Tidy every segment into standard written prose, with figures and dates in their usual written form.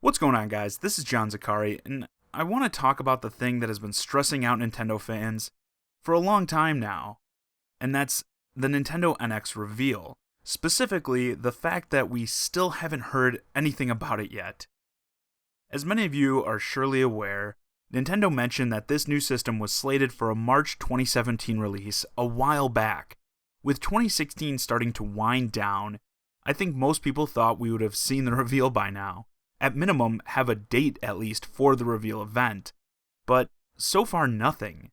What's going on, guys? This is John Zakari, and I want to talk about the thing that has been stressing out Nintendo fans for a long time now, and that's the Nintendo NX reveal. Specifically, the fact that we still haven't heard anything about it yet. As many of you are surely aware, Nintendo mentioned that this new system was slated for a March 2017 release a while back. With 2016 starting to wind down, I think most people thought we would have seen the reveal by now. At minimum, have a date at least for the reveal event. But so far, nothing.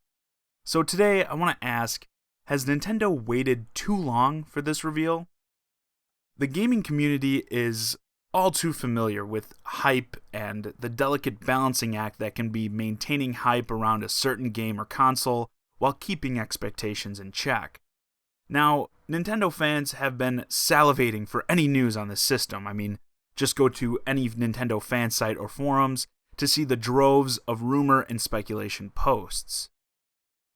So today, I want to ask, has Nintendo waited too long for this reveal? The gaming community is all too familiar with hype and the delicate balancing act that can be maintaining hype around a certain game or console while keeping expectations in check. Now, Nintendo fans have been salivating for any news on this system. I mean, just go to any Nintendo fan site or forums to see the droves of rumor and speculation posts.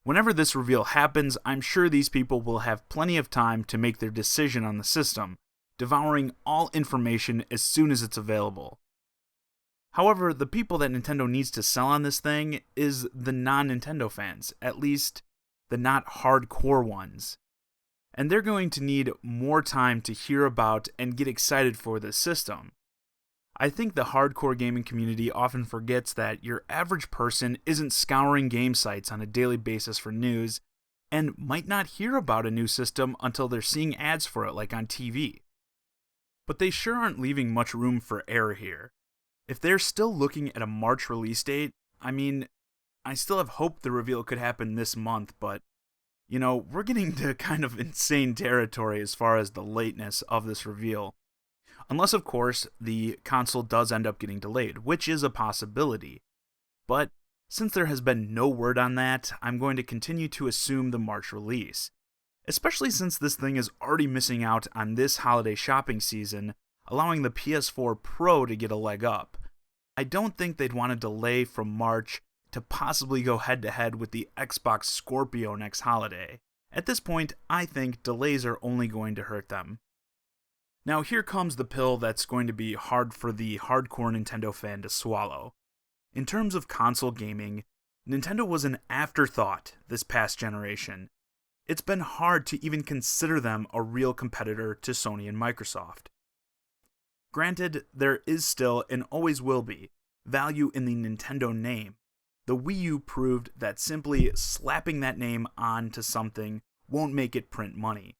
Whenever this reveal happens, I'm sure these people will have plenty of time to make their decision on the system, devouring all information as soon as it's available. However, the people that Nintendo needs to sell on this thing is the non-Nintendo fans, at least the not hardcore ones. And they're going to need more time to hear about and get excited for this system. I think the hardcore gaming community often forgets that your average person isn't scouring game sites on a daily basis for news, and might not hear about a new system until they're seeing ads for it like on TV. But they sure aren't leaving much room for error here. If they're still looking at a March release date, I still have hope the reveal could happen this month, but we're getting to kind of insane territory as far as the lateness of this reveal. Unless, of course, the console does end up getting delayed, which is a possibility. But since there has been no word on that, I'm going to continue to assume the March release. Especially since this thing is already missing out on this holiday shopping season, allowing the PS4 Pro to get a leg up. I don't think they'd want to delay from March to possibly go head-to-head with the Xbox Scorpio next holiday. At this point, I think delays are only going to hurt them. Now here comes the pill that's going to be hard for the hardcore Nintendo fan to swallow. In terms of console gaming, Nintendo was an afterthought this past generation. It's been hard to even consider them a real competitor to Sony and Microsoft. Granted, there is still, and always will be, value in the Nintendo name. The Wii U proved that simply slapping that name onto something won't make it print money.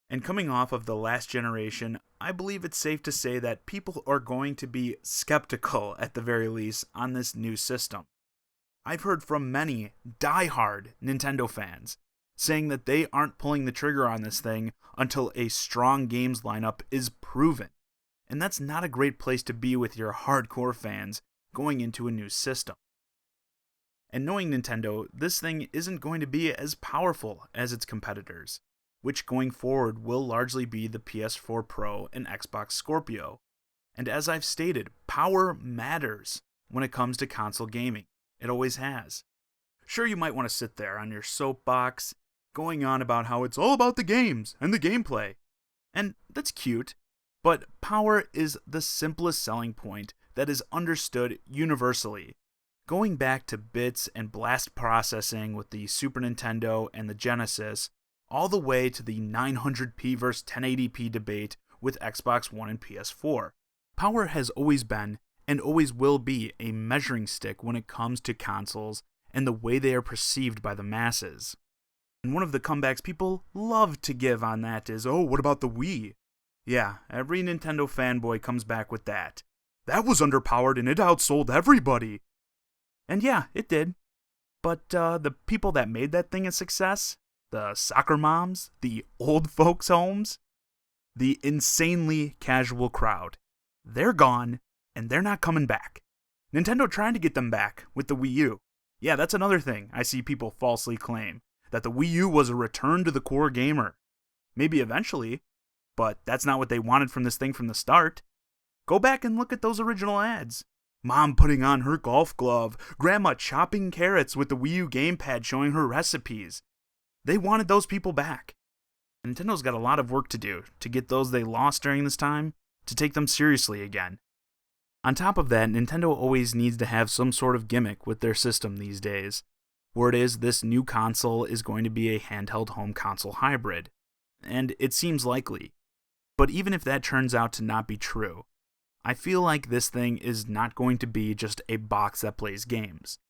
And coming off of the last generation, I believe it's safe to say that people are going to be skeptical, at the very least, on this new system. I've heard from many die-hard Nintendo fans saying that they aren't pulling the trigger on this thing until a strong games lineup is proven. And that's not a great place to be with your hardcore fans going into a new system. And knowing Nintendo, this thing isn't going to be as powerful as its competitors, which going forward will largely be the PS4 Pro and Xbox Scorpio. And as I've stated, power matters when it comes to console gaming. It always has. Sure, you might want to sit there on your soapbox, going on about how it's all about the games and the gameplay. And that's cute, but power is the simplest selling point that is understood universally. Going back to bits and blast processing with the Super Nintendo and the Genesis, all the way to the 900p versus 1080p debate with Xbox One and PS4. Power has always been, and always will be, a measuring stick when it comes to consoles and the way they are perceived by the masses. And one of the comebacks people love to give on that is, oh, what about the Wii? Yeah, every Nintendo fanboy comes back with that. That was underpowered and it outsold everybody. And yeah, it did. But the people that made that thing a success, the soccer moms, the old folks' homes, the insanely casual crowd, they're gone, and they're not coming back. Nintendo trying to get them back with the Wii U. Yeah, that's another thing I see people falsely claim, that the Wii U was a return to the core gamer. Maybe eventually, but that's not what they wanted from this thing from the start. Go back and look at those original ads. Mom putting on her golf glove, Grandma chopping carrots with the Wii U gamepad showing her recipes. They wanted those people back. Nintendo's got a lot of work to do to get those they lost during this time to take them seriously again. On top of that, Nintendo always needs to have some sort of gimmick with their system these days. Word is this new console is going to be a handheld home console hybrid, and it seems likely. But even if that turns out to not be true, I feel like this thing is not going to be just a box that plays games.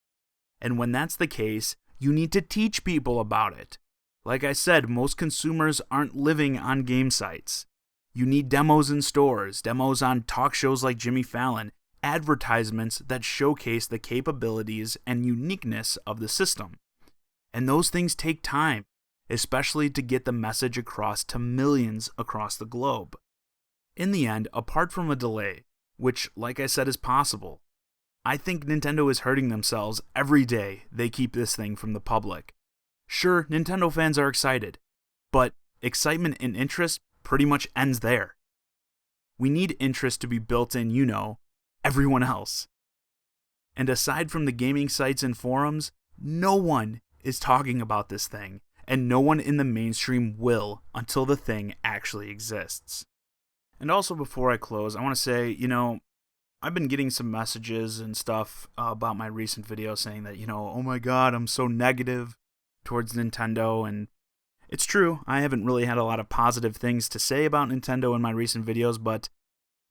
And when that's the case, you need to teach people about it. Like I said, most consumers aren't living on game sites. You need demos in stores, demos on talk shows like Jimmy Fallon, advertisements that showcase the capabilities and uniqueness of the system. And those things take time, especially to get the message across to millions across the globe. In the end, apart from a delay, which, like I said, is possible, I think Nintendo is hurting themselves every day they keep this thing from the public. Sure, Nintendo fans are excited, but excitement and interest pretty much ends there. We need interest to be built in, everyone else. And aside from the gaming sites and forums, no one is talking about this thing, and no one in the mainstream will until the thing actually exists. And also before I close, I want to say, I've been getting some messages and stuff about my recent video saying that, oh my god, I'm so negative towards Nintendo, and it's true, I haven't really had a lot of positive things to say about Nintendo in my recent videos, but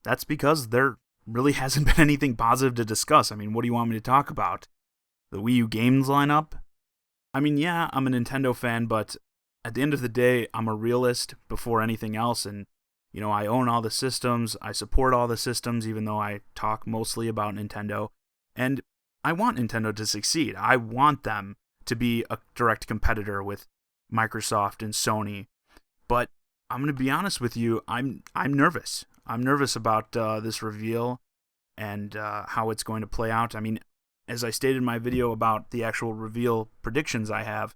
that's because there really hasn't been anything positive to discuss. I mean, what do you want me to talk about? The Wii U games lineup? I mean, yeah, I'm a Nintendo fan, but at the end of the day, I'm a realist before anything else, and, I own all the systems, I support all the systems, even though I talk mostly about Nintendo, and I want Nintendo to succeed. I want them to be a direct competitor with Microsoft and Sony, but I'm going to be honest with you, I'm nervous. I'm nervous about this reveal and how it's going to play out. I mean, as I stated in my video about the actual reveal predictions I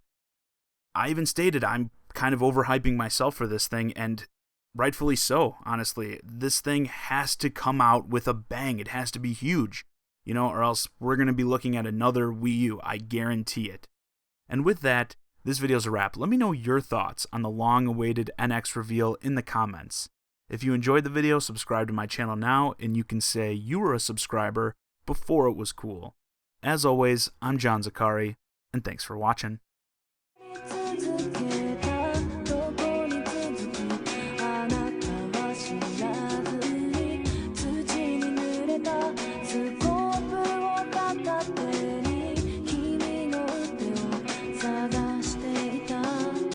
even stated I'm kind of overhyping myself for this thing, and rightfully so, honestly. This thing has to come out with a bang. It has to be huge, or else we're going to be looking at another Wii U. I guarantee it. And with that, this video's a wrap. Let me know your thoughts on the long-awaited NX reveal in the comments. If you enjoyed the video, subscribe to my channel now, and you can say you were a subscriber before it was cool. As always, I'm John Zakari, and thanks for watching.